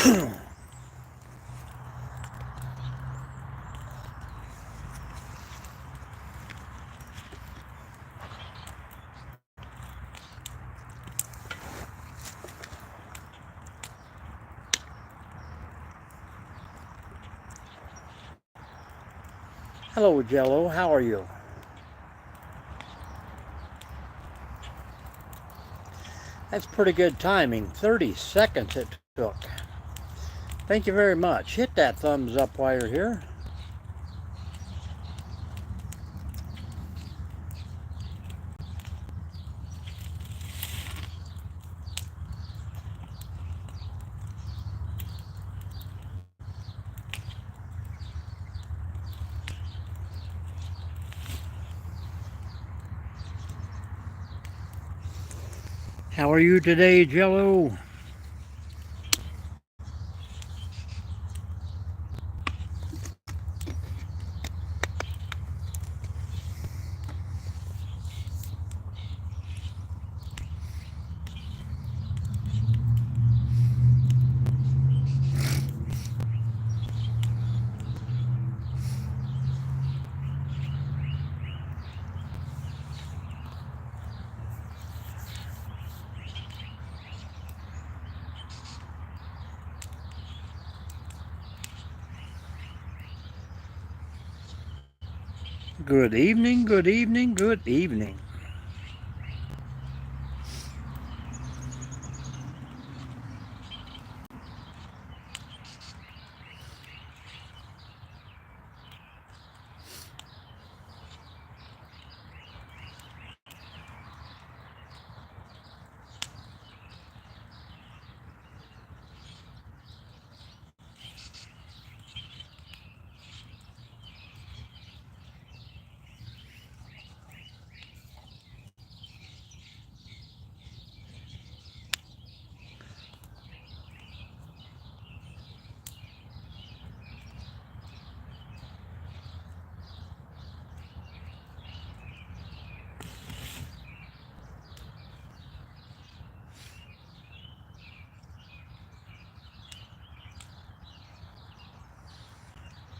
Hello, Jello. How are you? That's pretty good timing. 30 seconds it took. Thank you very much. Hit that thumbs up while you're here. How are you today, Jello? Good evening, good evening, good evening.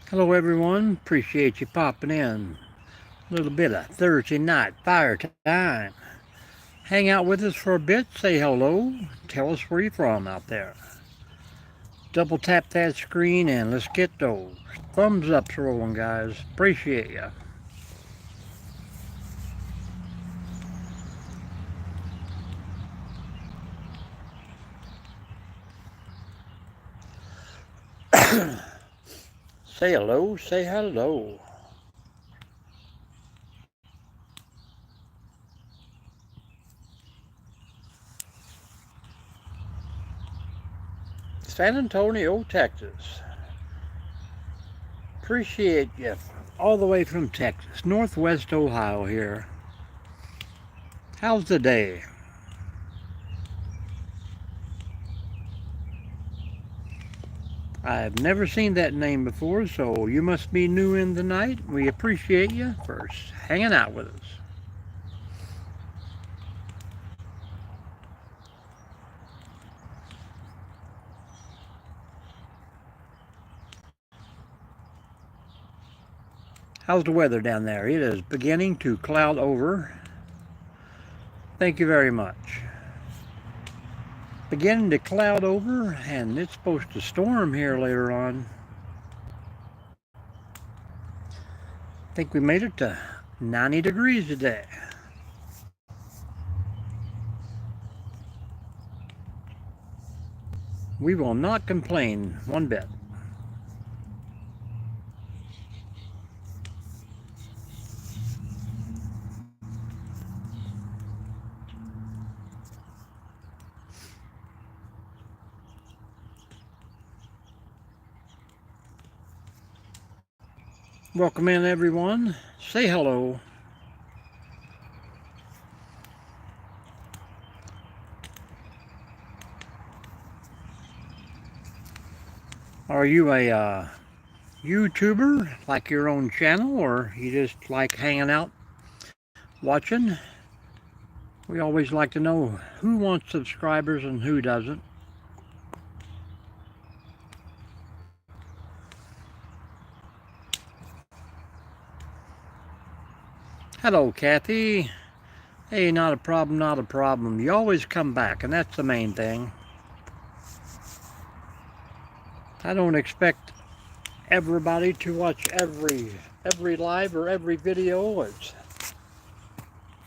Hello, everyone. Appreciate you popping in. A little bit of Thursday night fire time. Hang out with us for a bit. Say hello. Tell us where you're from out there. Double tap that screen and let's get those thumbs ups rolling, guys. Appreciate you. Say hello. Say hello. San Antonio, Texas. Appreciate you all the way from Texas, Northwest Ohio here. How's the day? I've never seen that name before, so you must be new in the night. We appreciate you for hanging out with us. How's the weather down there? It is beginning to cloud over. Thank you very much. Beginning to cloud over, and it's supposed to storm here later on. I think we made it to 90 degrees today. We will not complain one bit. Welcome in, everyone. Say hello. Are you a YouTuber, like your own channel, or you just like hanging out, watching? We always like to know who wants subscribers and who doesn't. Hello, Kathy. Hey, not a problem, not a problem. You always come back, and that's the main thing. I don't expect everybody to watch every live or every video. As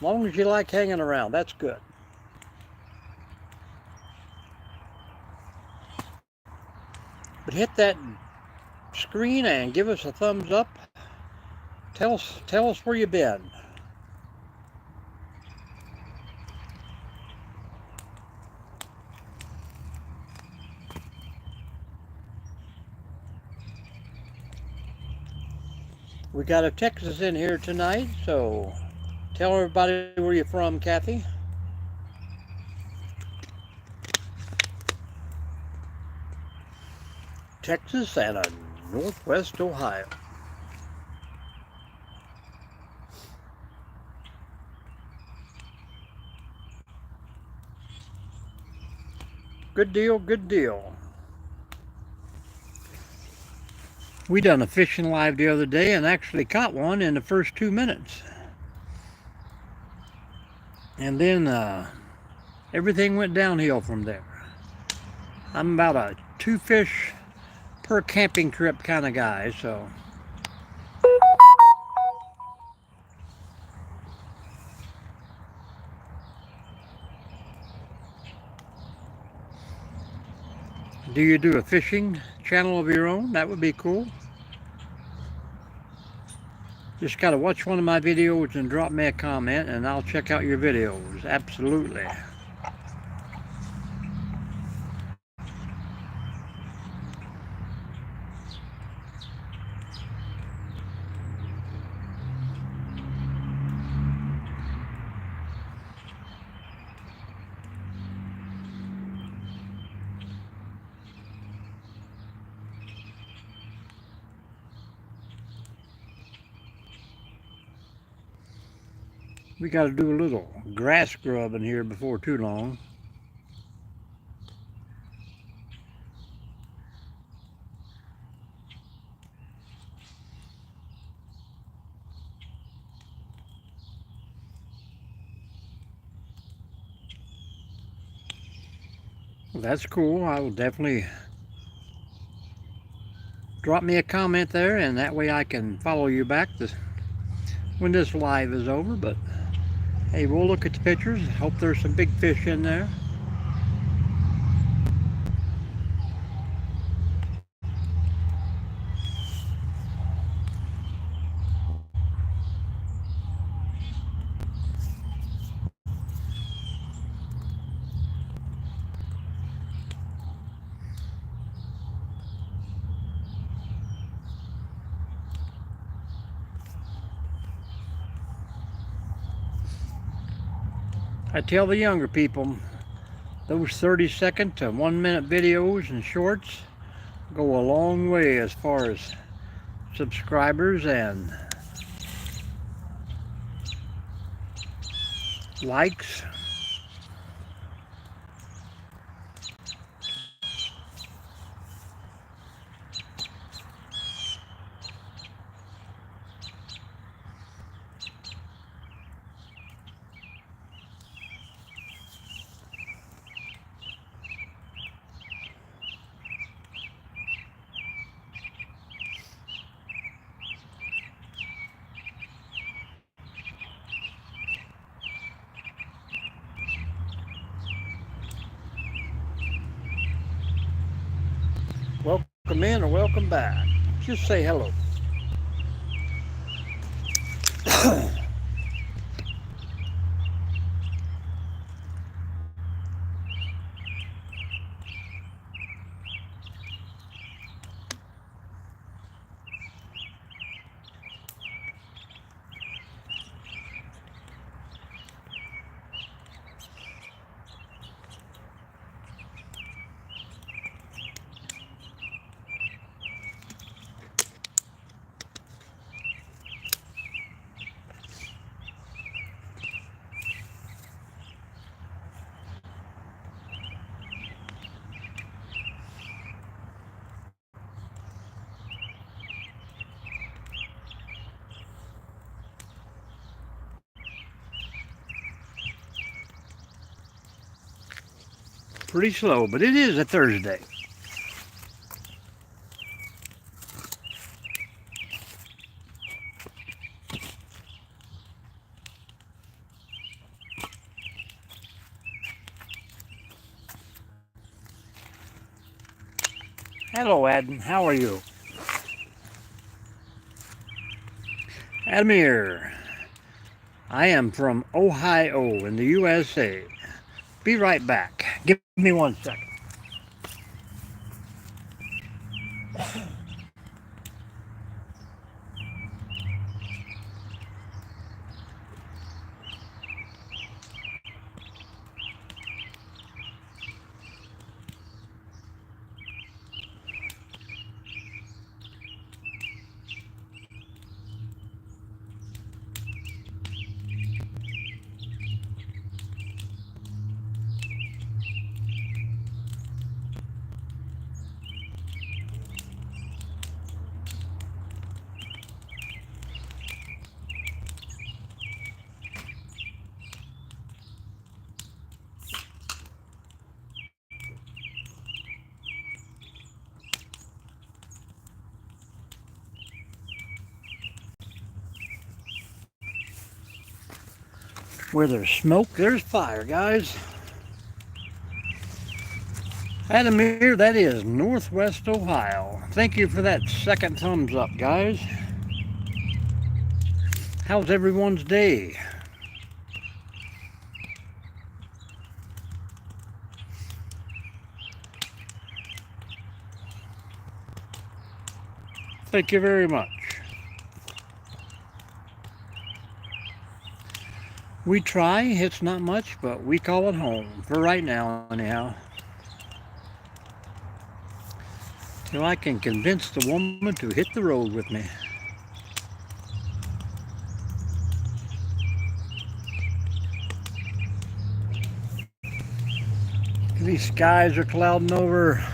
long as you like hanging around, that's good. But hit that screen and give us a thumbs up. Tell us where you've been. We got a Texas in here tonight, so tell everybody where you're from, Kathy. Texas and Northwest Ohio. Good deal, good deal. We done a fishing live the other day and actually caught one in the first 2 minutes. And then everything went downhill from there. I'm about a 2 fish per camping trip kind of guy, so. Do you do a fishing channel of your own? That would be cool. Just gotta watch one of my videos and drop me a comment and I'll check out your videos. Absolutely. We got to do a little grass scrub in here before too long. Well, that's cool. I will definitely drop me a comment there, and that way I can follow you back when this live is over. But hey, we'll look at the pictures. Hope there's some big fish in there. I tell the younger people, those 30-second to 1-minute videos and shorts go a long way as far as subscribers and likes. Welcome in or welcome back. Just say hello. pretty slow, but it is a Thursday. Hello, Adam. How are you? Admir. I am from Ohio in the USA. Be right back. Give me 1 second. Where there's smoke, there's fire, guys. Adamir, that is Northwest Ohio. Thank you for that second thumbs up, guys. How's everyone's day? Thank you very much. We try, it's not much, but we call it home, for right now anyhow. Till I can convince the woman to hit the road with me. These skies are clouding over.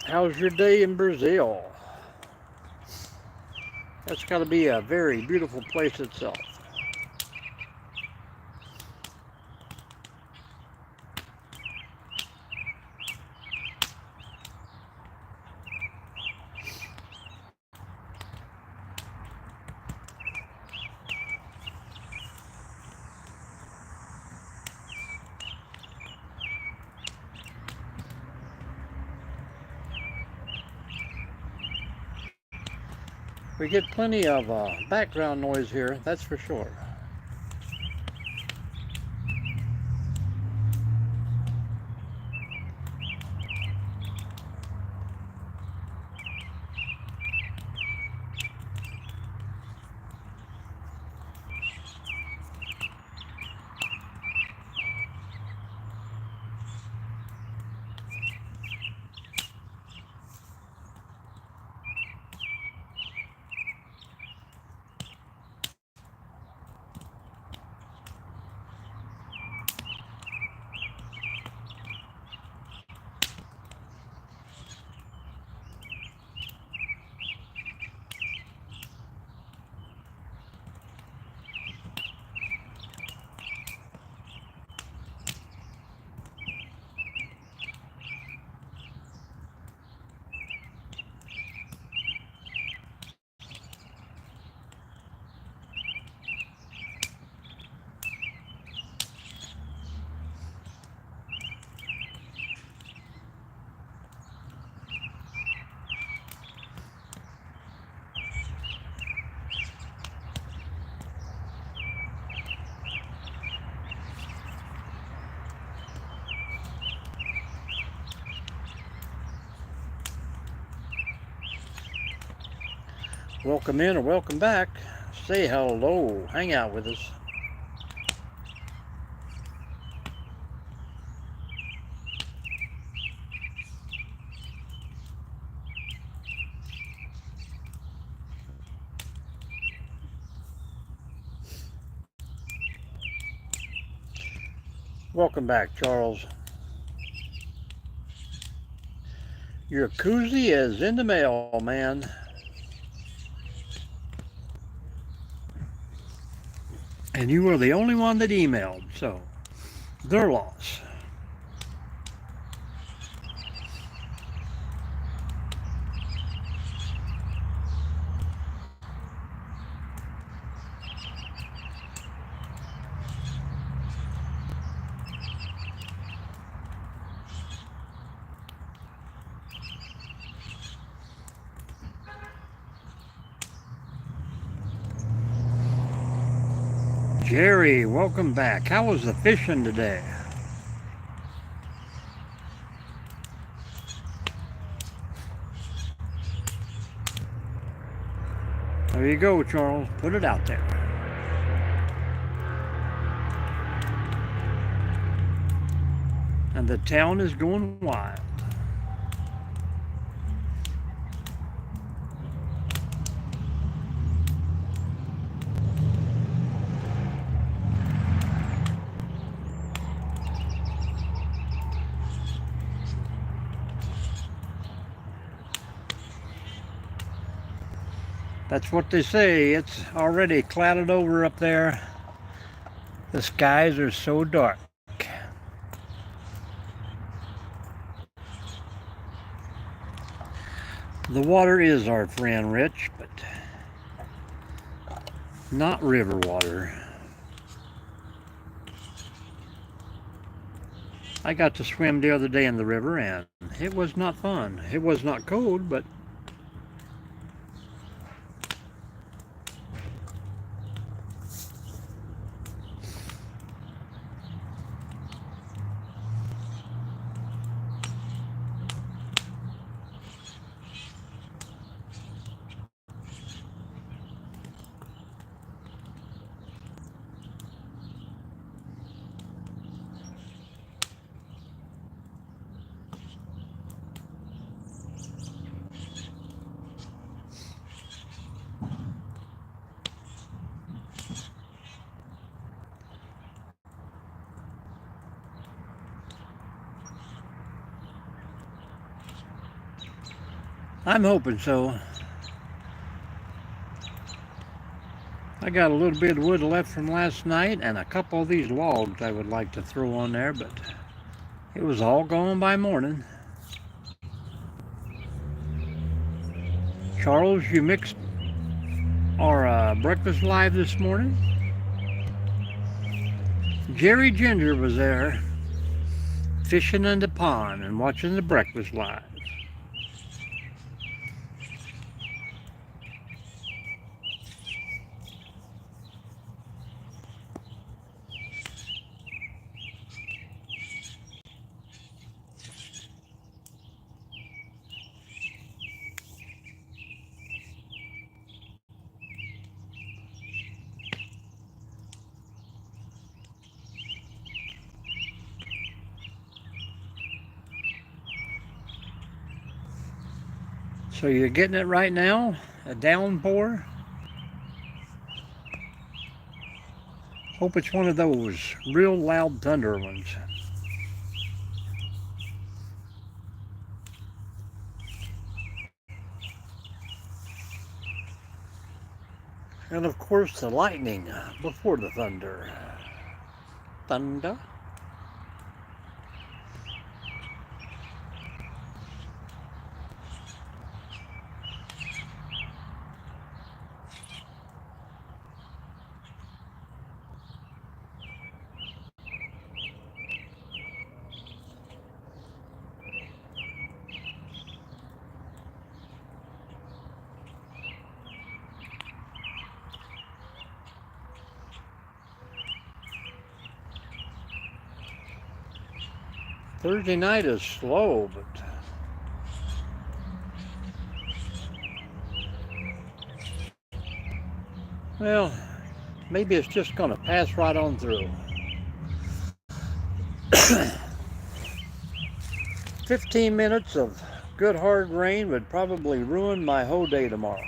How's your day in Brazil? That's got to be a very beautiful place itself. We get plenty of background noise here, that's for sure. Welcome in or welcome back. Say hello, hang out with us. Welcome back, Charles. Your koozie is in the mail, man. And you were the only one that emailed, so their loss. Jerry, welcome back. How was the fishing today? There you go, Charles. Put it out there. And the town is going wild. That's what they say. It's already clouded over up there. The skies are so dark. The water is our friend, Rich, but not river water. I got to swim the other day in the river, and it was not fun. It was not cold, but I'm hoping so. I got a little bit of wood left from last night and a couple of these logs I would like to throw on there, but it was all gone by morning. Charles, you mixed our breakfast live this morning. Jerry Ginger was there fishing in the pond and watching the breakfast live. So you're getting it right now? A downpour? Hope it's one of those real loud thunder ones. And of course the lightning before the thunder. Thunder? Thursday night is slow, but well, maybe it's just going to pass right on through. 15 minutes of good hard rain would probably ruin my whole day tomorrow.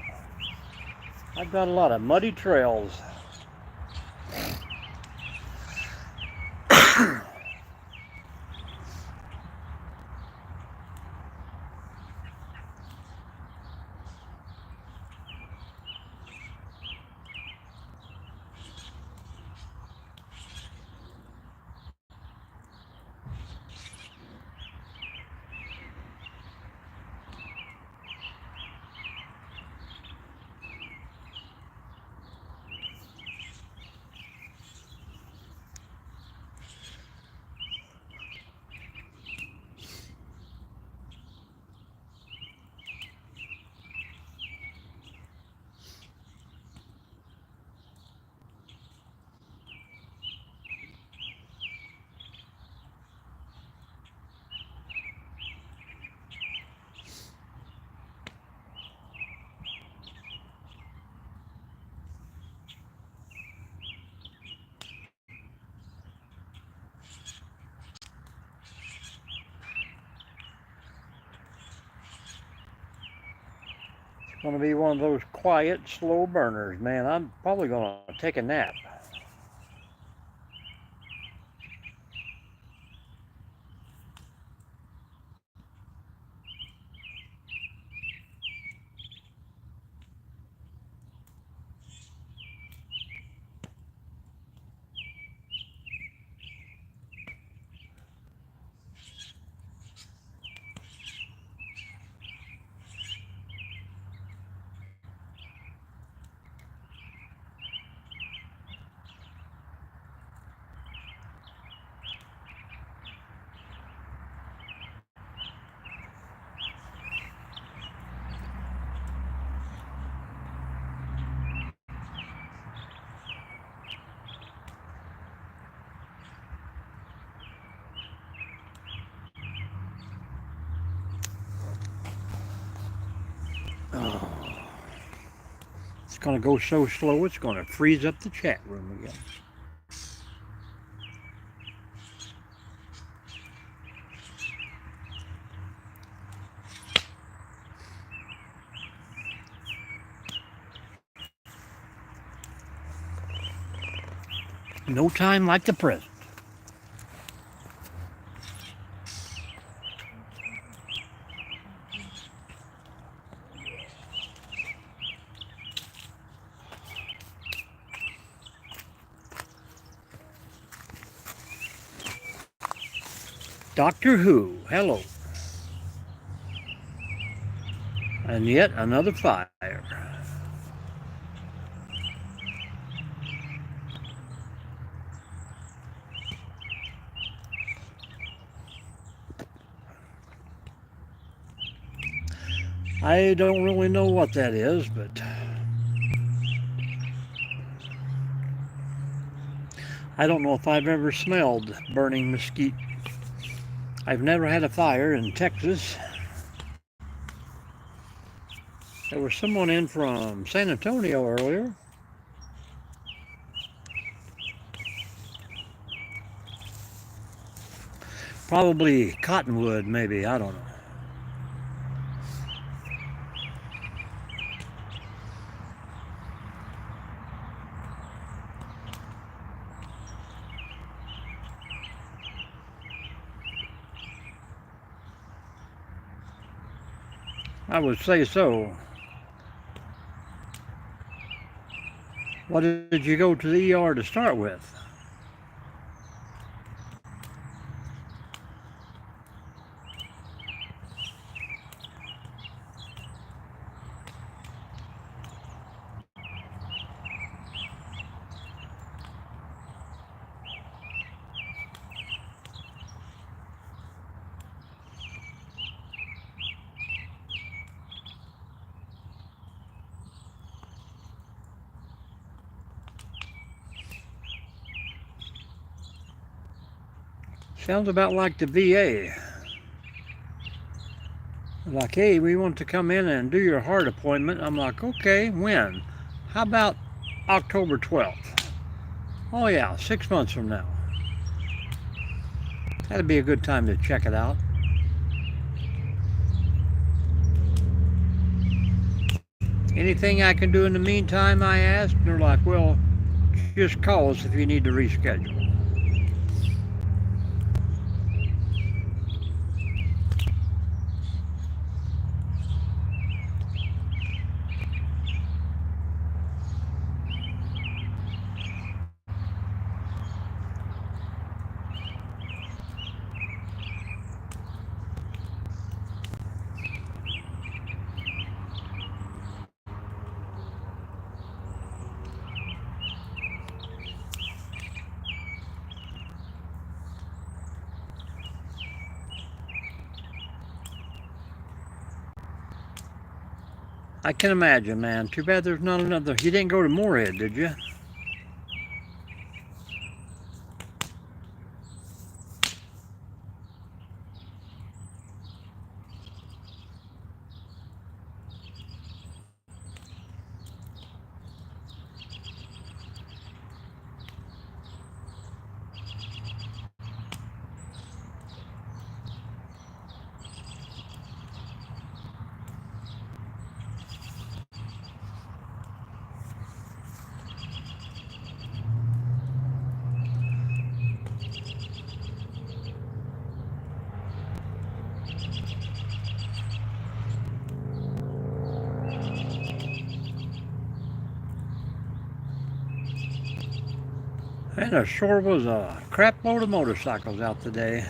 I've got a lot of muddy trails. Going to be one of those quiet, slow burners, man. I'm probably going to take a nap. Oh, it's going to go so slow, it's going to freeze up the chat room again. No time like the present. Doctor Who, hello. And yet another fire. I don't really know what that is, but I don't know if I've ever smelled burning mesquite. I've never had a fire in Texas. There was someone in from San Antonio earlier. Probably cottonwood, maybe, I don't know. I would say so. What did you go to the ER to start with? Sounds about like the VA. Like, hey, we want to come in and do your heart appointment. I'm like, okay, when? How about October 12th? Oh yeah, 6 months from now. That'd be a good time to check it out. Anything I can do in the meantime, I asked, and they're like, well, just call us if you need to reschedule. I can imagine, man. Too bad there's not another. You didn't go to Moorhead, did you? And there sure was a crap load of motorcycles out today.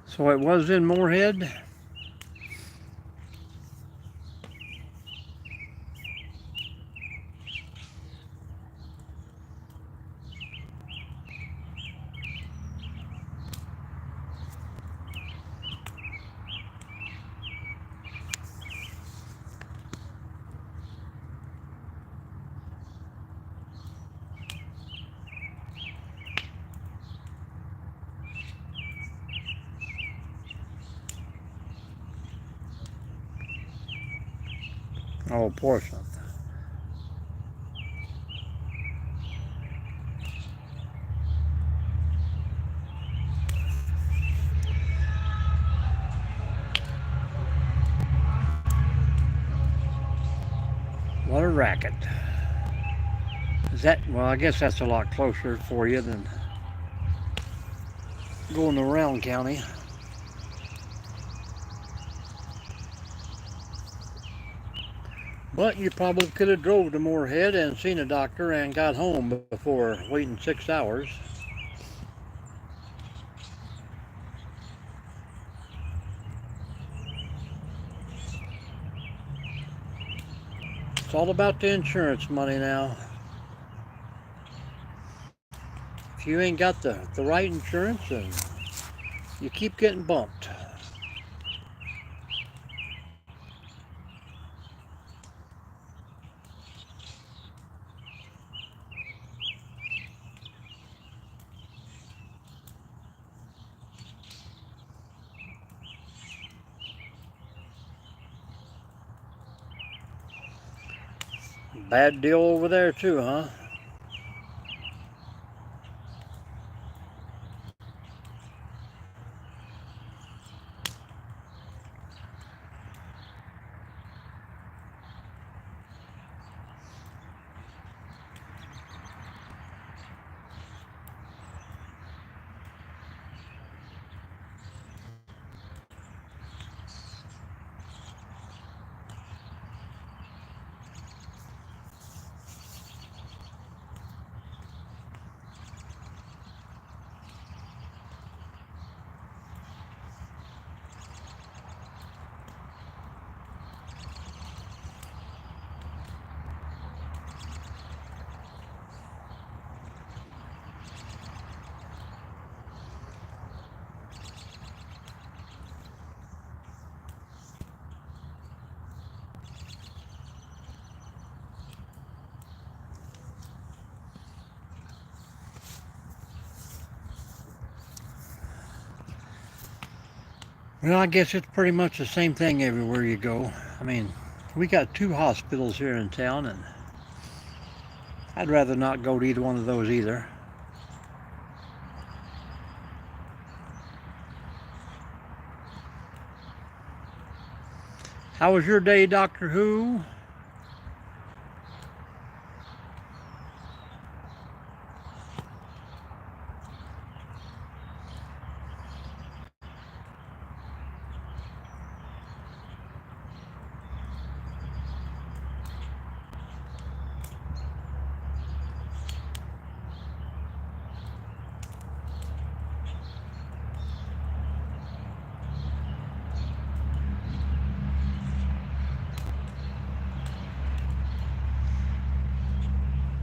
So it was in Moorhead. Oh, Portsmouth. What a racket. Is that, well, I guess that's a lot closer for you than going to Round County. But you probably could have drove to Moorhead and seen a doctor and got home before waiting 6 hours. It's all about the insurance money now. If you ain't got the right insurance, then you keep getting bumped. Bad deal over there too, huh? Well, I guess it's pretty much the same thing everywhere you go. I mean, we got 2 hospitals here in town, and I'd rather not go to either one of those either. How was your day, Doctor Who?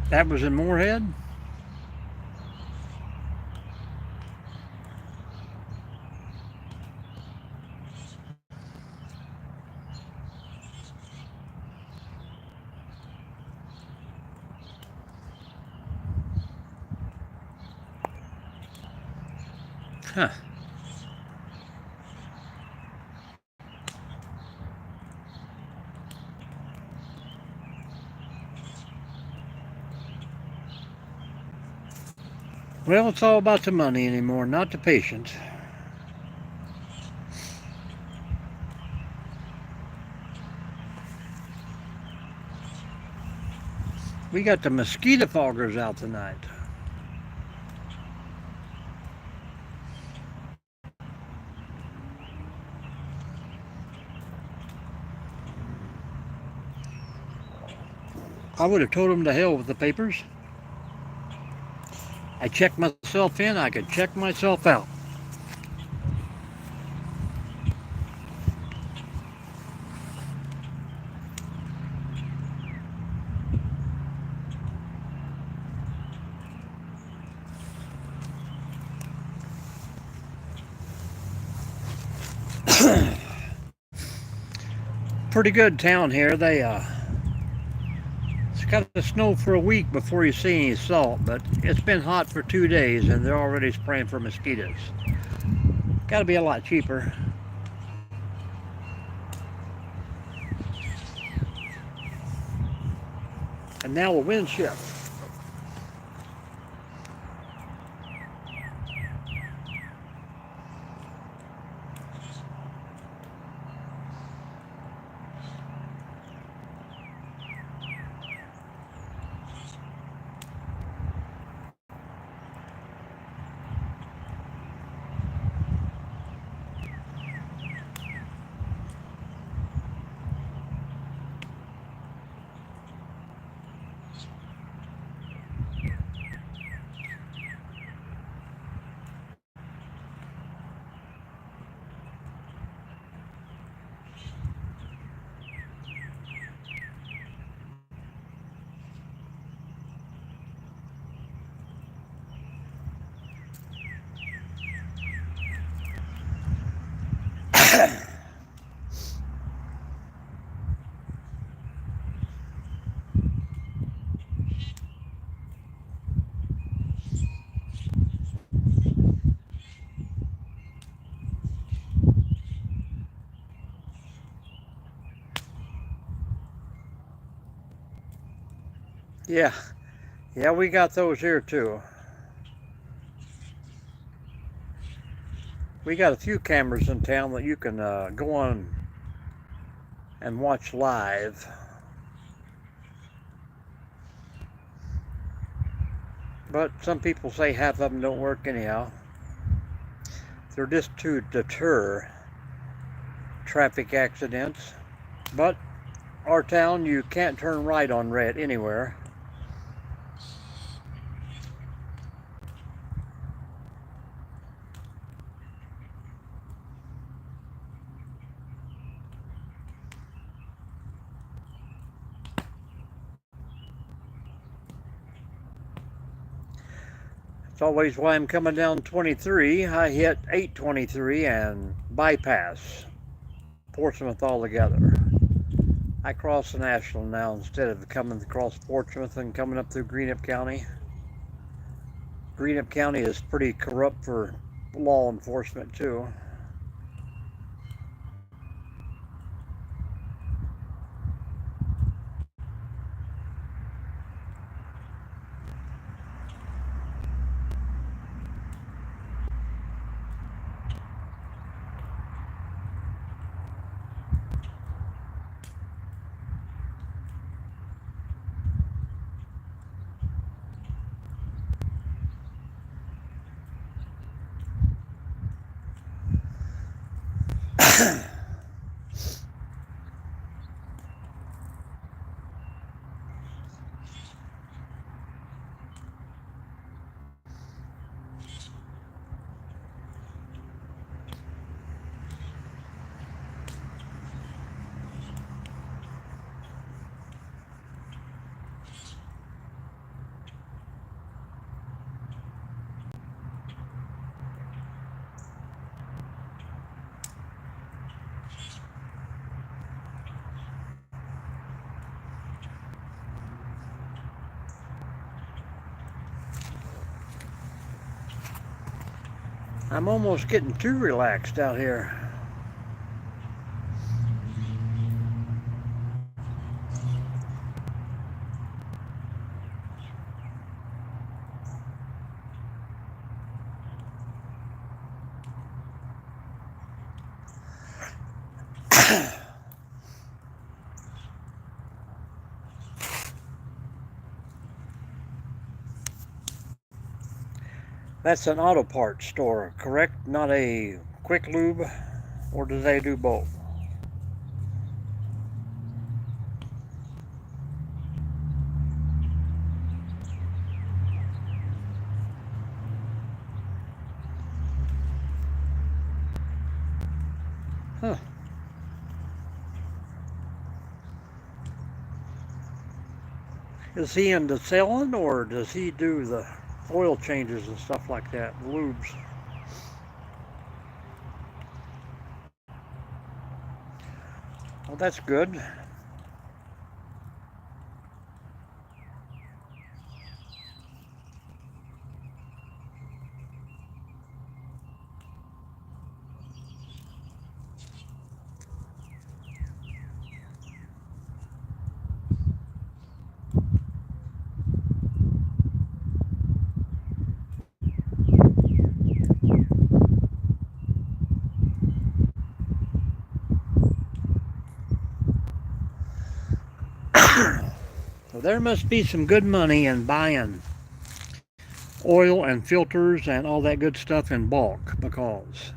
That was in Moorhead? Huh. Well, it's all about the money anymore, not the patient. We got the mosquito foggers out tonight. I would have told them to hell with the papers. I checked myself in, I could check myself out. Pretty good town here. It's got to snow for a week before you see any salt, but it's been hot for 2 days and they're already spraying for mosquitoes. Got to be a lot cheaper. And now the wind shift. Yeah, yeah, we got those here too. We got a few cameras in town that you can go on and watch live. But some people say half of them don't work anyhow. They're just to deter traffic accidents. But our town, you can't turn right on red anywhere. It's always why I'm coming down 23. I hit 823 and bypass Portsmouth altogether. I cross the National now instead of coming across Portsmouth and coming up through Greenup County. Greenup County is pretty corrupt for law enforcement too. I'm almost getting too relaxed out here. That's an auto parts store, correct? Not a quick lube? Or do they do both? Huh. Is he into selling or does he do the oil changes and stuff like that, lubes? Well, that's good. So there must be some good money in buying oil and filters and all that good stuff in bulk because,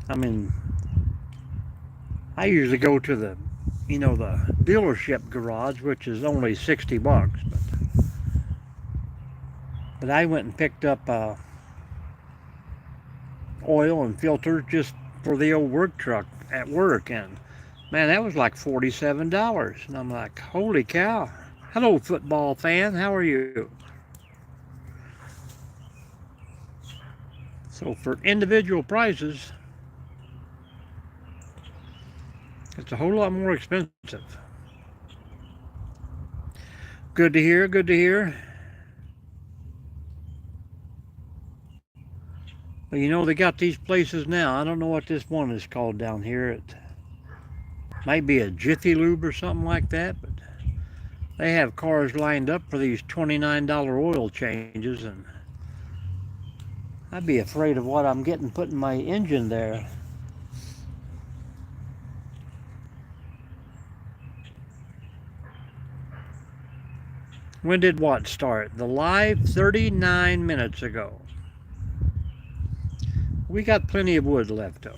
I mean, I usually go to the dealership garage, which is only 60 bucks, but I went and picked up oil and filters just for the old work truck at work, and man, that was like $47. And I'm like, holy cow. Hello, football fan. How are you? So for individual prices, it's a whole lot more expensive. Good to hear. Good to hear. Well, they got these places now. I don't know what this one is called down here. It might be a Jiffy Lube or something like that, but they have cars lined up for these $29 oil changes, and I'd be afraid of what I'm getting put in my engine there. When did what start? The live 39 minutes ago. We got plenty of wood left though.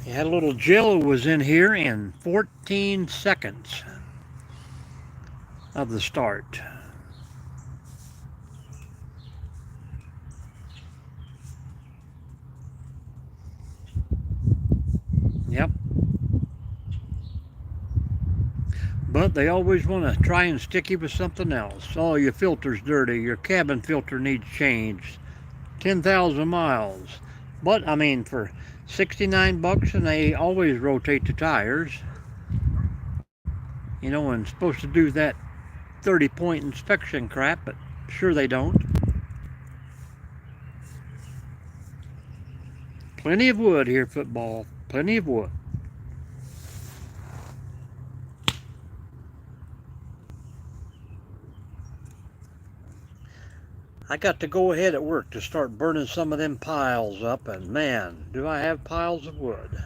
You had a little Jello was in here in 14 seconds of the start. Yep. But they always want to try and stick you with something else. Oh, your filter's dirty. Your cabin filter needs changed. 10,000 miles. But, I mean, for 69 bucks, and they always rotate the tires. And supposed to do that 30-point inspection crap, but sure they don't. Plenty of wood here, football. Plenty of wood. I got to go ahead at work to start burning some of them piles up, and man, do I have piles of wood.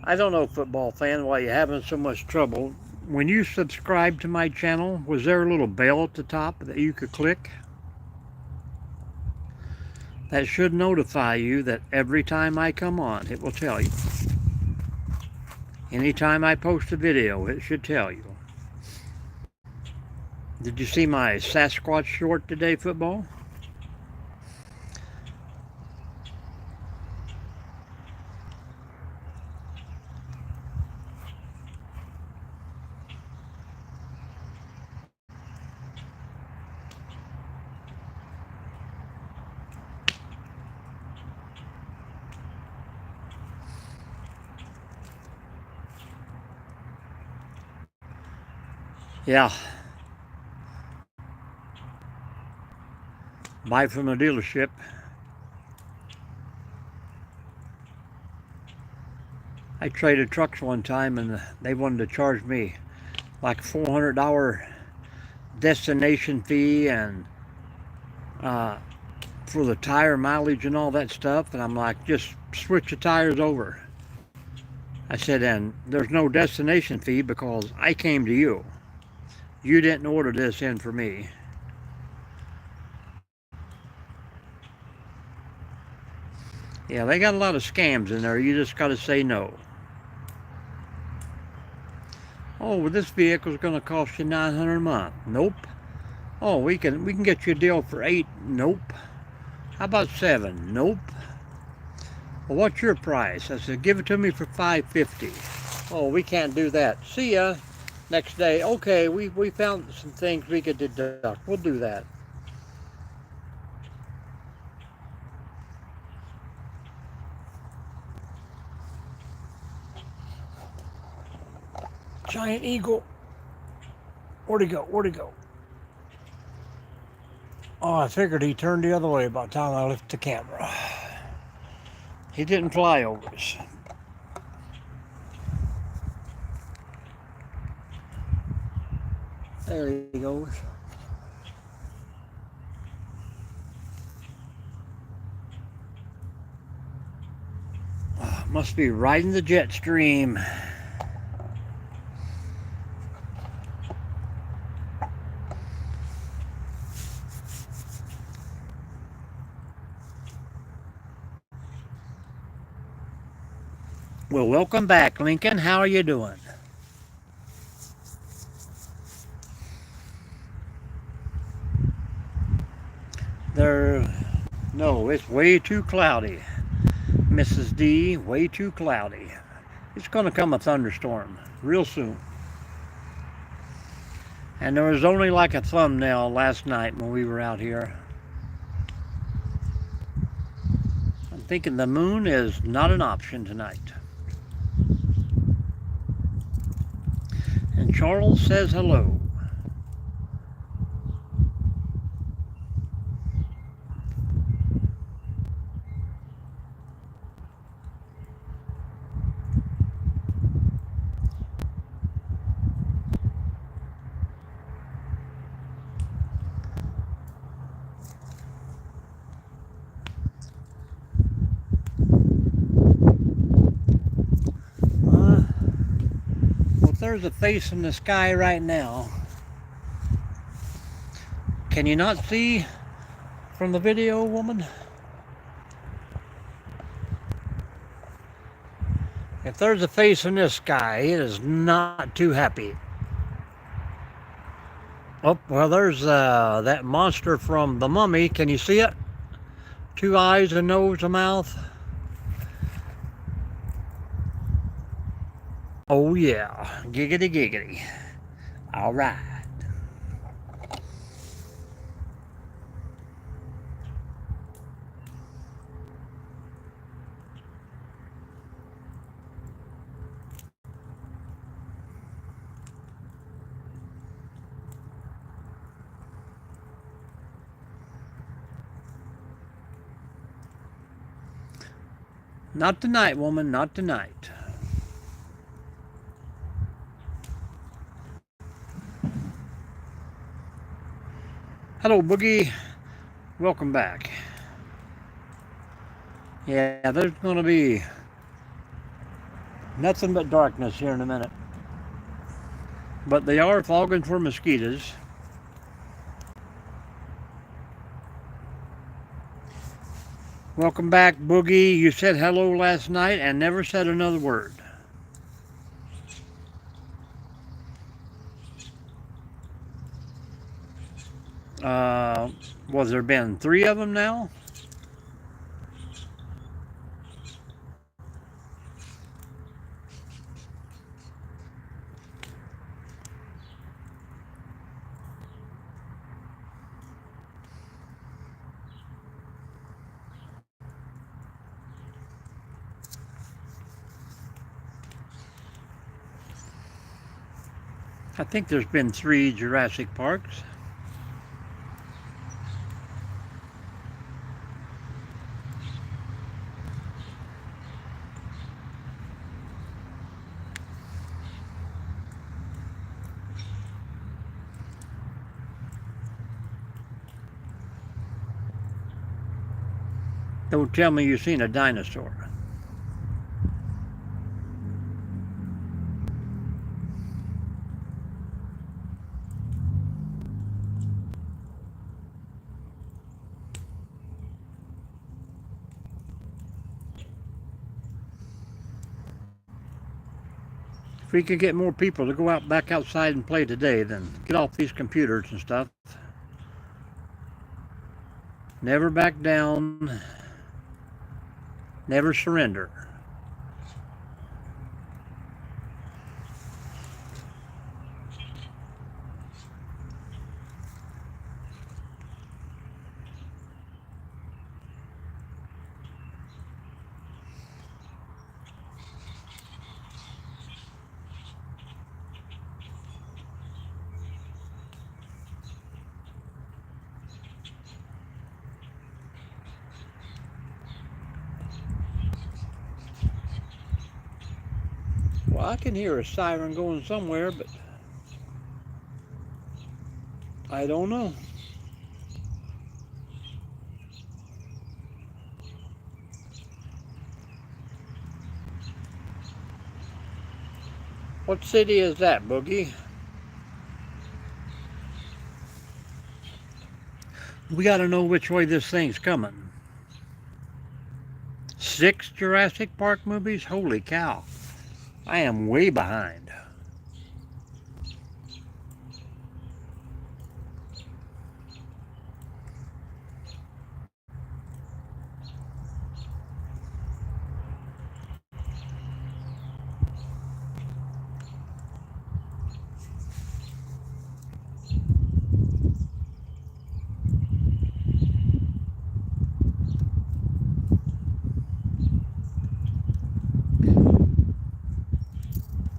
I don't know, football fan, why you're having so much trouble. When you subscribed to my channel, was there a little bell at the top that you could click? That should notify you that every time I come on, it will tell you. Anytime I post a video, it should tell you. Did you see my Sasquatch short today, football? Yeah. Buy from a dealership. I traded trucks one time and they wanted to charge me like $400 destination fee and for the tire mileage and all that stuff. And I'm like, just switch the tires over. I said, and there's no destination fee because I came to you. You didn't order this in for me. Yeah, they got a lot of scams in there. You just got to say no. Oh, well, this vehicle's going to cost you $900 a month. Nope. Oh, we can get you a deal for $8. Nope. How about $7? Nope. Well, what's your price? I said, give it to me for $550. Oh, we can't do that. See ya. Next day, okay, we found some things we could deduct. We'll do that. Giant eagle. Where'd he go? Where'd he go? Oh, I figured he turned the other way by the time I lifted the camera. He didn't fly over us. There he goes. Must be riding the jet stream. Well, welcome back, Lincoln. How are you doing? No, it's way too cloudy. Mrs. D, way too cloudy. It's going to come a thunderstorm real soon. And there was only like a thumbnail last night when we were out here. I'm thinking the moon is not an option tonight. And Charles says hello. There's a face in the sky right now. Can you not see from the video, woman? If there's a face in this sky, it is not too happy. Oh, well, there's that monster from The Mummy. Can you see it? 2 eyes, a nose, a mouth. Oh yeah, giggity giggity. All right. Not tonight, woman, not tonight. Hello, Boogie. Welcome back. Yeah, there's going to be nothing but darkness here in a minute. But they are fogging for mosquitoes. Welcome back, Boogie. You said hello last night and never said another word. Was there been 3 of them now? I think there's been 3 Jurassic Parks. Don't tell me you've seen a dinosaur. If we could get more people to go out back outside and play today, then get off these computers and stuff. Never back down. Never surrender. Well, I can hear a siren going somewhere, but I don't know. What city is that, Boogie? We got to know which way this thing's coming. 6 Jurassic Park movies? Holy cow. I am way behind.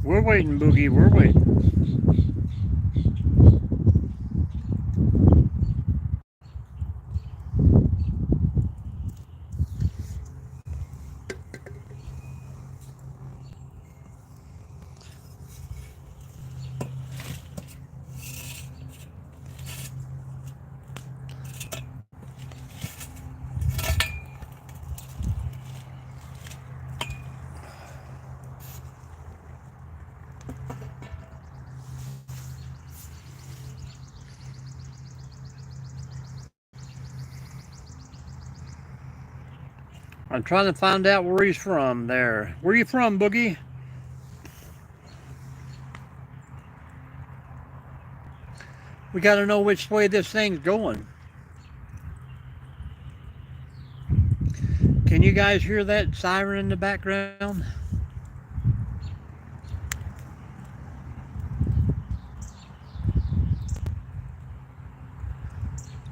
We're waiting, Boogie. We're waiting. I'm trying to find out where he's from there. Where you from, Boogie? We got to know which way this thing's going. Can you guys hear that siren in the background?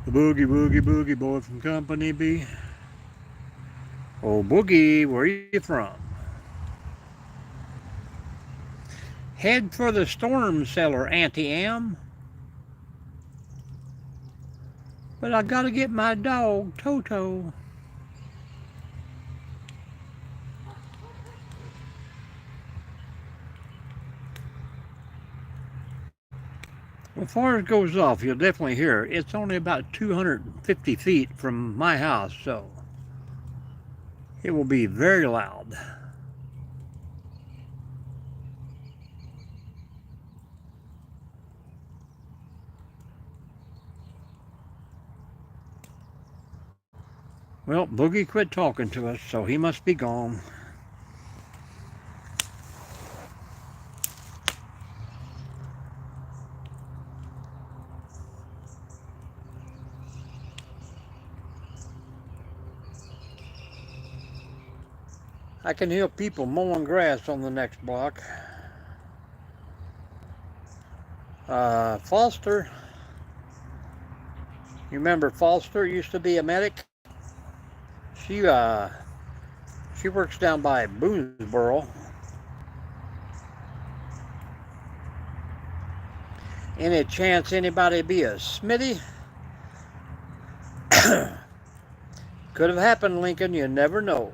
The boogie, boogie, boogie boy from Company B. Oh, Boogie, where are you from? Head for the storm cellar, Auntie Am. But I gotta get my dog, Toto. When far it goes off, you'll definitely hear it. It's only about 250 feet from my house, so it will be very loud. Well, Boogie quit talking to us, so he must be gone. I can hear people mowing grass on the next block. Foster. You remember Foster used to be a medic? She works down by Boonesboro. Any chance anybody be a Smitty? Could have happened, Lincoln. You never know.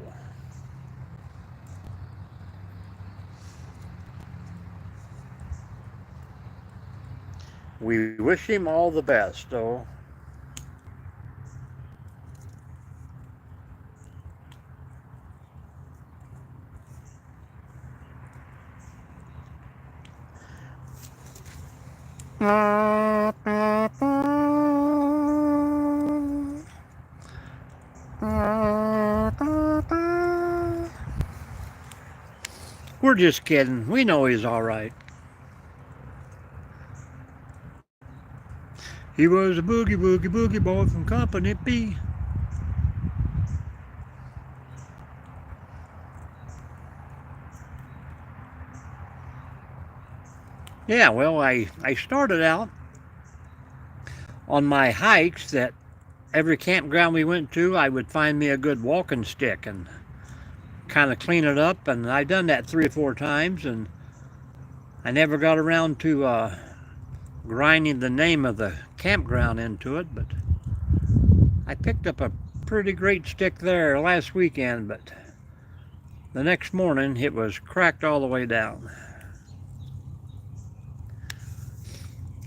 We wish him all the best, though. We're just kidding. We know he's all right. He was a boogie woogie boogie boy from Company B. Yeah, well, I started out on my hikes that every campground we went to, I would find me a good walking stick and kind of clean it up. And I done that 3 or 4 times, and I never got around to grinding the name of the campground into it. But I picked up a pretty great stick there last weekend, but the next morning it was cracked all the way down.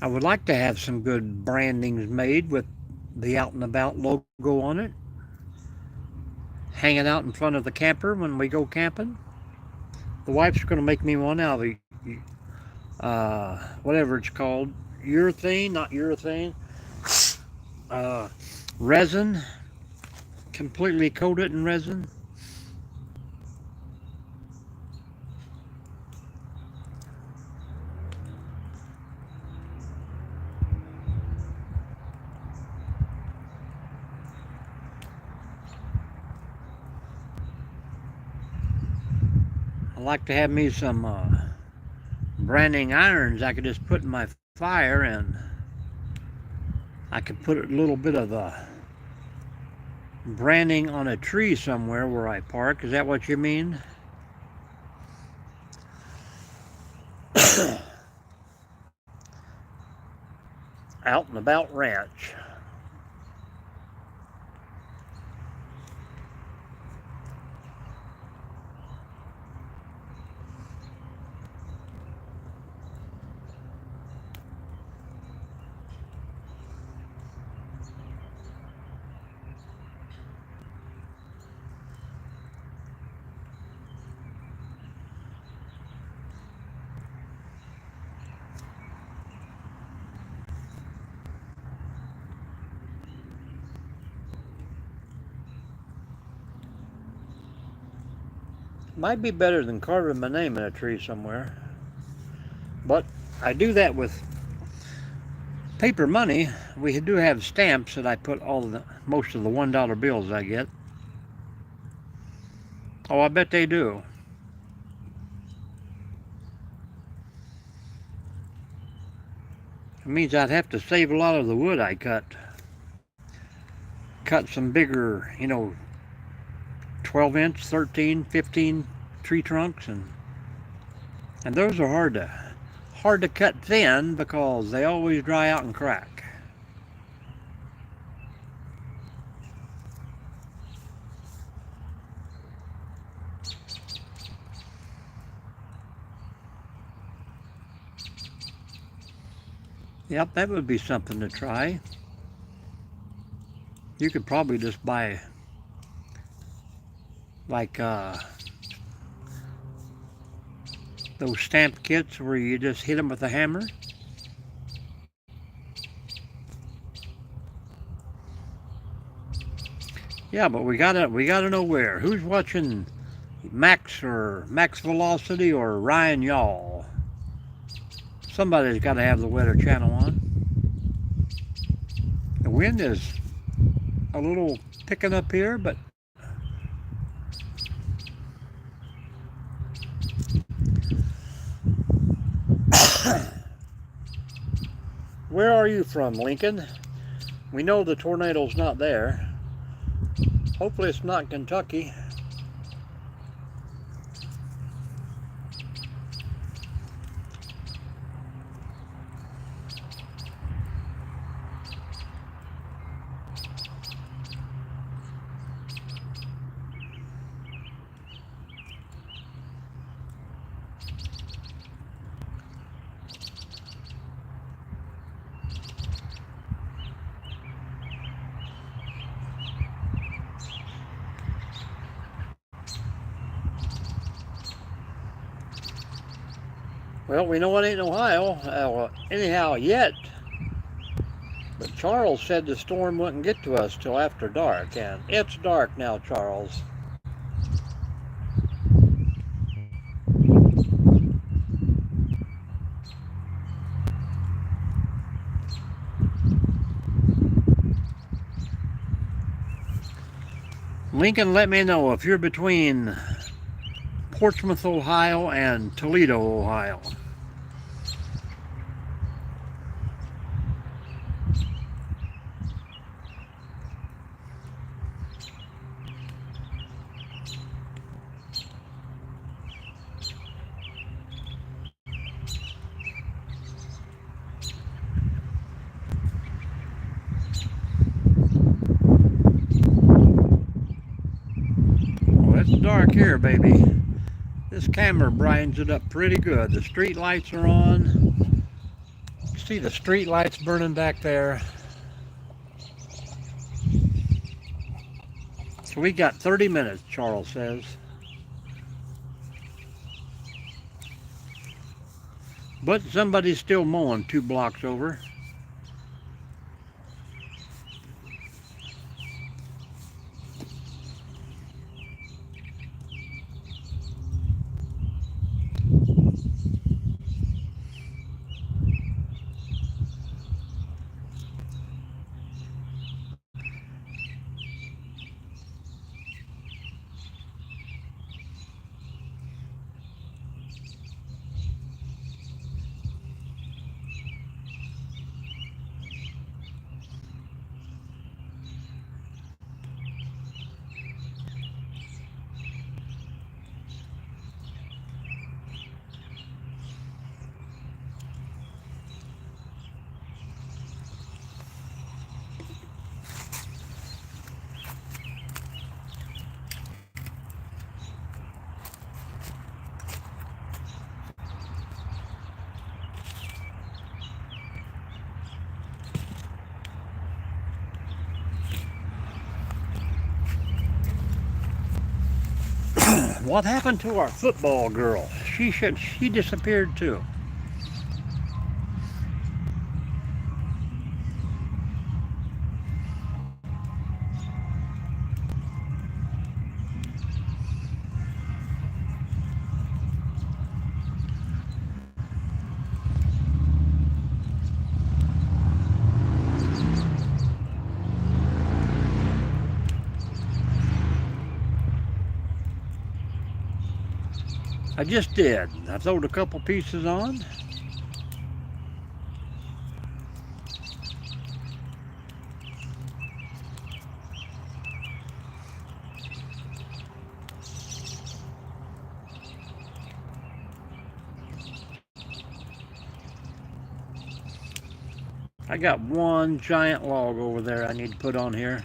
I would like to have some good brandings made with the Out and About logo on it, hanging out in front of the camper when we go camping. The wife's going to make me one out of whatever it's called, urethane, not urethane, uh, resin, completely coat it in resin. I like to have me some branding irons I could just put in my fire, and I could put a little bit of branding on a tree somewhere where I park. Is that what you mean? Out and About Ranch. Might be better than carving my name in a tree somewhere. But I do that with paper money. We do have stamps that I put most of the $1 bills I get. Oh, I bet they do. It means I'd have to save a lot of the wood I cut. Cut some bigger, 12-inch, 13, 15 tree trunks, and those are hard to cut thin because they always dry out and crack. Yep, that would be something to try. You could probably just buy like those stamp kits where you just hit them with a hammer. Yeah, but we gotta know where. Who's watching Max Velocity or Ryan Y'all? Somebody's got to have the Weather Channel on. The wind is a little picking up here, but where are you from, Lincoln? We know the tornado's not there. Hopefully it's not Kentucky. Well, we know it ain't Ohio, anyhow, yet. But Charles said the storm wouldn't get to us till after dark, and it's dark now, Charles. Lincoln, let me know if you're between Portsmouth, Ohio and Toledo, Ohio. Well, it's dark here, baby. This camera brightens it up pretty good. The street lights are on. See the street lights burning back there. So we got 30 minutes, Charles says. But somebody's still mowing 2 blocks over. What happened to our football girl? She disappeared too. I just did. I throwed a couple pieces on. I got one giant log over there I need to put on here.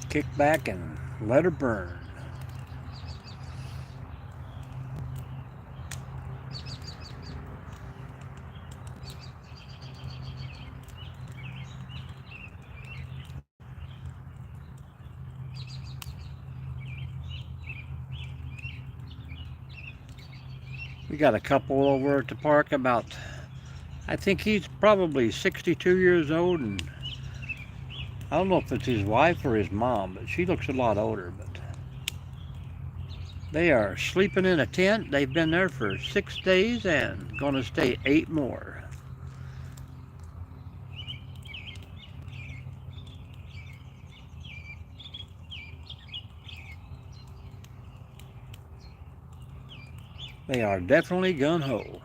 Kick back and let her burn. We got a couple over at the park I think he's probably 62 years old, and I don't know if it's his wife or his mom, but she looks a lot older. But they are sleeping in a tent. They've been there for 6 days and gonna stay 8 more. They are definitely gung-ho.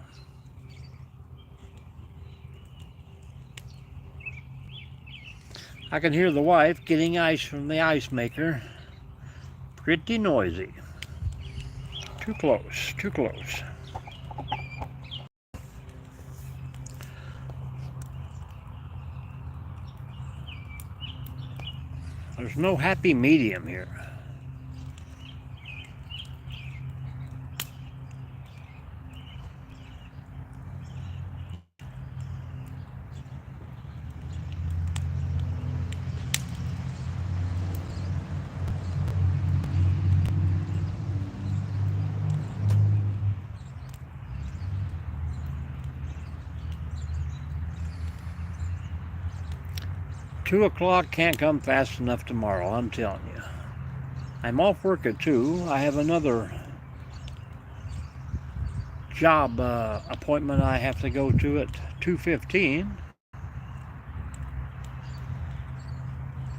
I can hear the wife getting ice from the ice maker. Pretty noisy. Too close, too close. There's no happy medium here. 2 o'clock can't come fast enough tomorrow, I'm telling you. I'm off work at 2. I have another job appointment I have to go to at 2:15.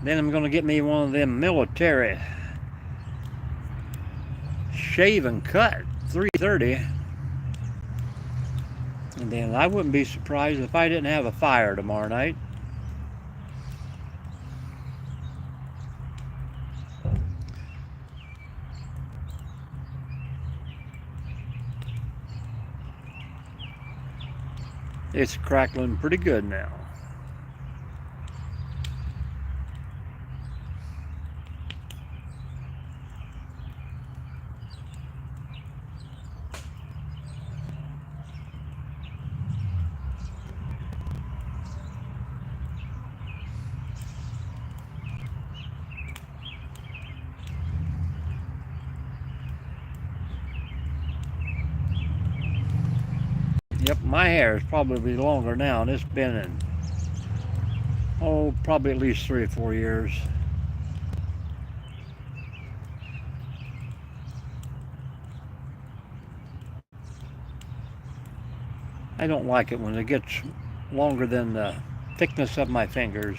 Then I'm going to get me one of them military shave and cut, 3:30. And then I wouldn't be surprised if I didn't have a fire tomorrow night. It's crackling pretty good now. Yep, my hair is probably longer now, and it's been in, probably at least 3 or 4 years. I don't like it when it gets longer than the thickness of my fingers.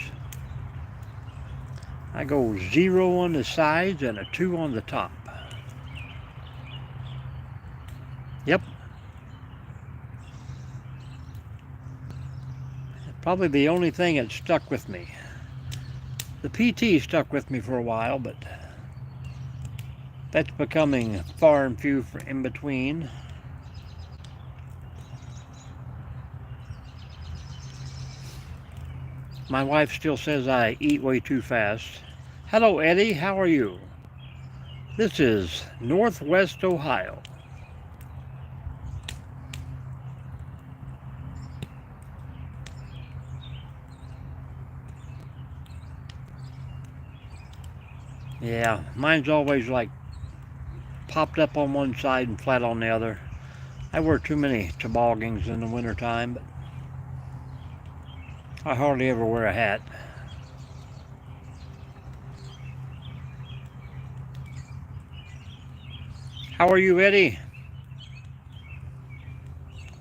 I go 0 on the sides and a 2 on the top. Yep. Probably the only thing that stuck with me. The PT stuck with me for a while, but that's becoming far and few in between. My wife still says I eat way too fast. Hello, Eddie. How are you? This is Northwest Ohio. Yeah, mine's always like popped up on one side and flat on the other. I wear too many toboggans in the wintertime, but I hardly ever wear a hat. How are you, Eddie?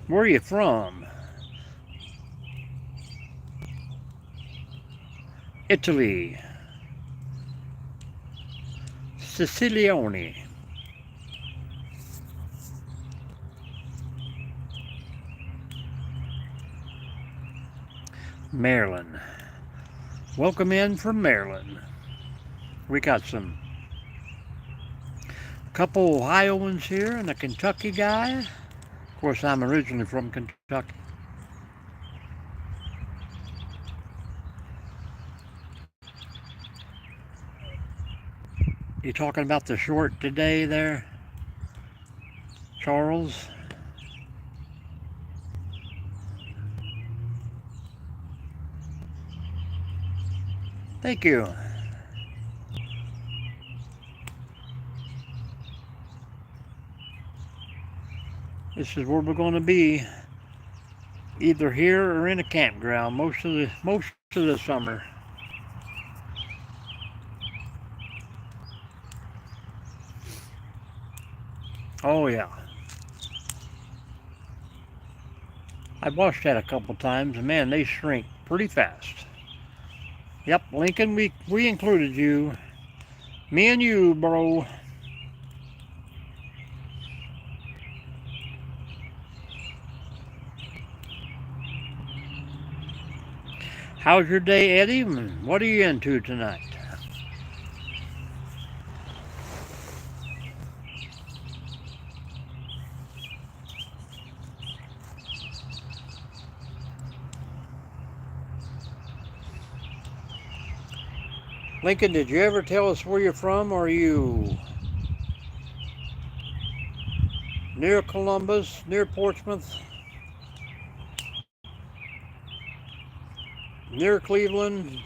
Where are you from? Italy. Sicilione. Maryland. Welcome in from Maryland. We got some couple Ohioans here and a Kentucky guy. Of course, I'm originally from Kentucky. You talking about the short today there, Charles? Thank you. This is where we're going to be, either here or in a campground most of the summer. Oh yeah. I've watched that a couple times, and man, they shrink pretty fast. Yep, Lincoln, we included you. Me and you, bro. How's your day, Eddie? What are you into tonight? Lincoln, did you ever tell us where you're from? Or are you near Columbus, near Portsmouth, near Cleveland?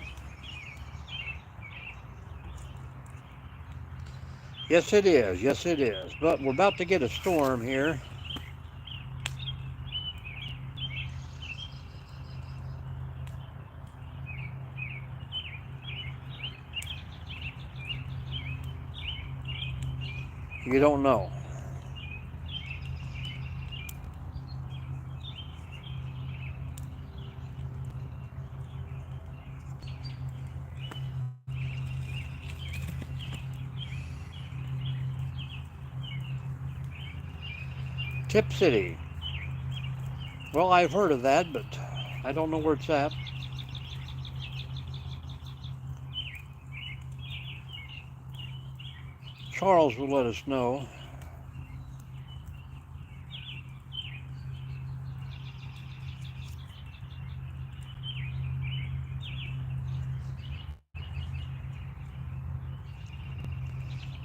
Yes, it is. Yes, it is. But we're about to get a storm here. You don't know. Tip City. Well, I've heard of that, but I don't know where it's at. Charles will let us know.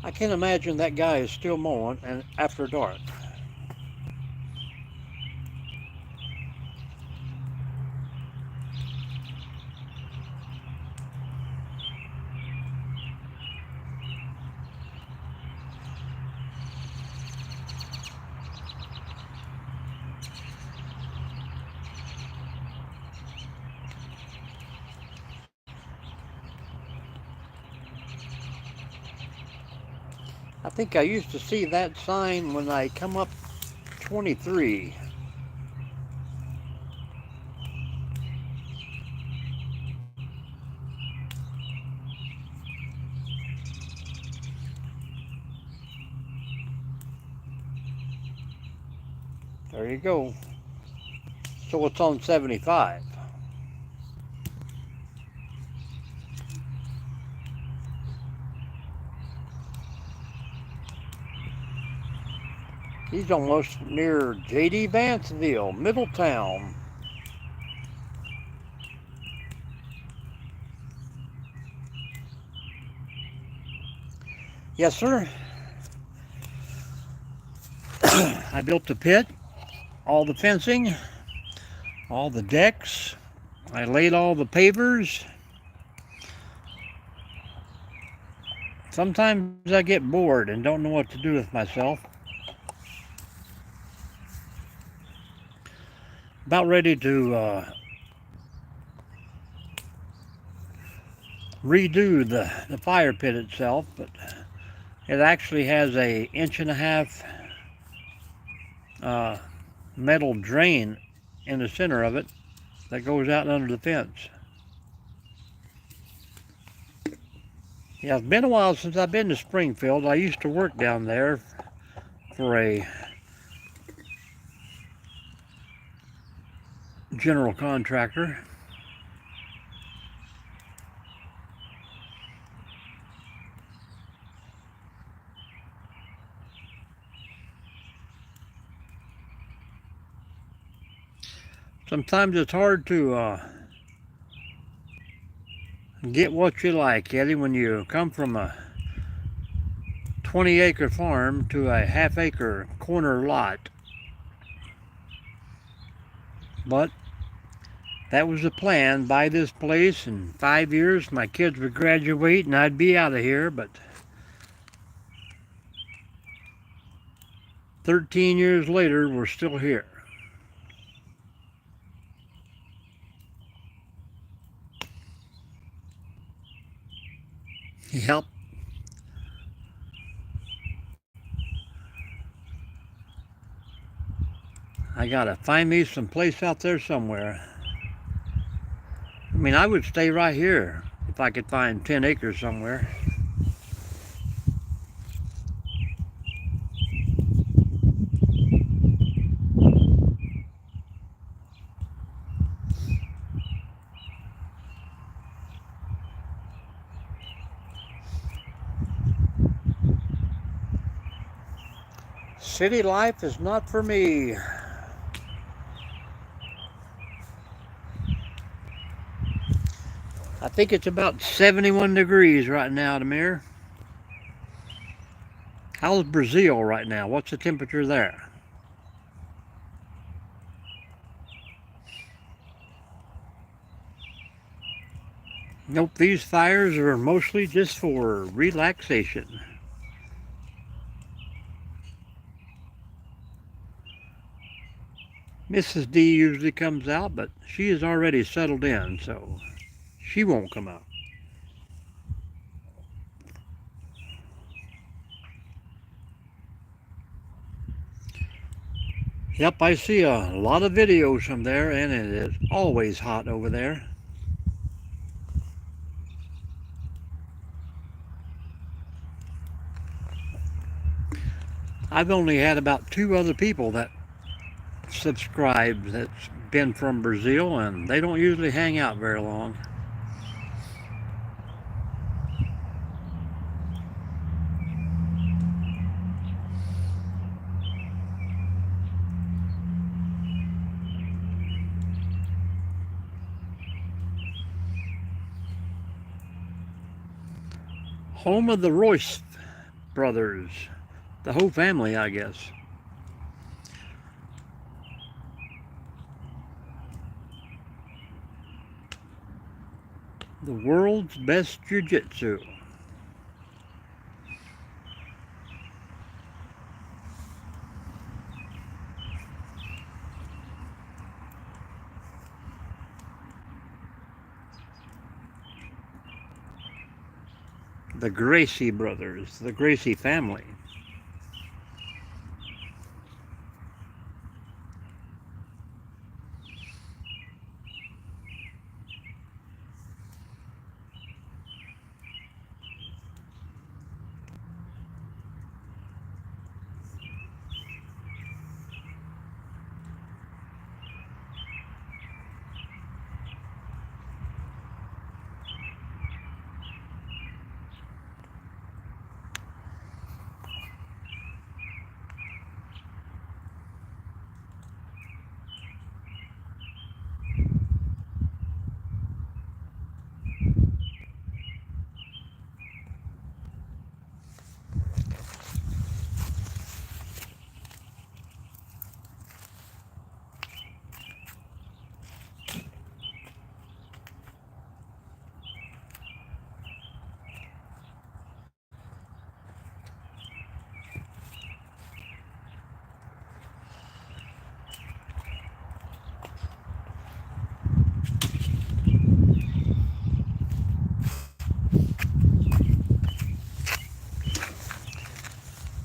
I can't imagine that guy is still mowing and after dark. I think I used to see that sign when I come up 23. There you go. So it's on 75. He's almost near J.D. Vanceville, Middletown. Yes, sir. I built the pit, all the fencing, all the decks. I laid all the pavers. Sometimes I get bored and don't know what to do with myself. About ready to redo the fire pit itself, but it actually has a 1.5 inch metal drain in the center of it that goes out under the fence. Yeah, it's been a while since I've been to Springfield. I used to work down there for a general contractor. Sometimes it's hard to get what you like, Eddie, when you come from a 20-acre farm to a half-acre corner lot. But that was the plan, buy this place in 5 years, my kids would graduate and I'd be out of here, but 13 years later, we're still here. Yep. I gotta find me some place out there somewhere. I mean, I would stay right here if I could find 10 acres somewhere. City life is not for me. I think it's about 71 degrees right now, Demir. How's Brazil right now? What's the temperature there? Nope, these fires are mostly just for relaxation. Mrs. D usually comes out, but she is already settled in, so she won't come out. Yep, I see a lot of videos from there, and it is always hot over there. I've only had about 2 other people that subscribe that's been from Brazil, and they don't usually hang out very long. Home of the Royce brothers, the whole family, I guess. The world's best jiu-jitsu. The Gracie brothers, the Gracie family.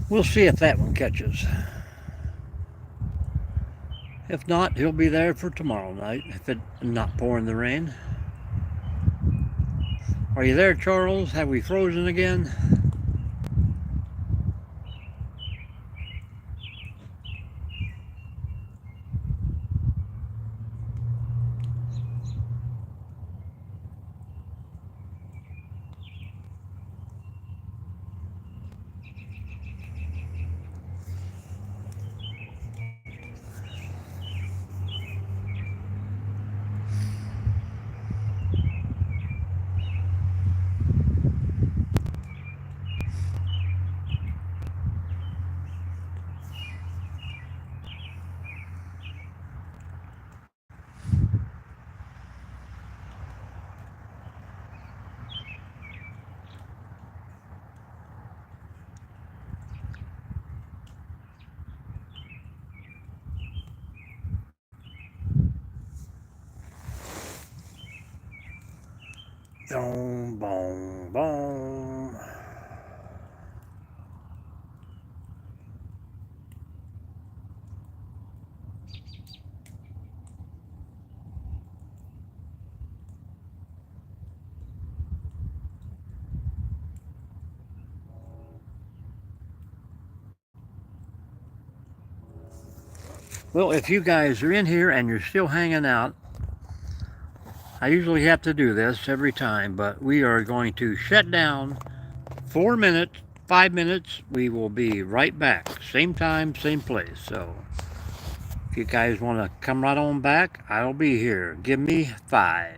We'll see if that one catches. If not, he'll be there for tomorrow night if it's not pouring the rain. Are you there, Charles? Have we frozen again? Boom, boom, boom. Well, if you guys are in here and you're still hanging out, I usually have to do this every time, but we are going to shut down 4 minutes, 5 minutes. We will be right back. Same time, same place. So if you guys want to come right on back, I'll be here. Give me 5.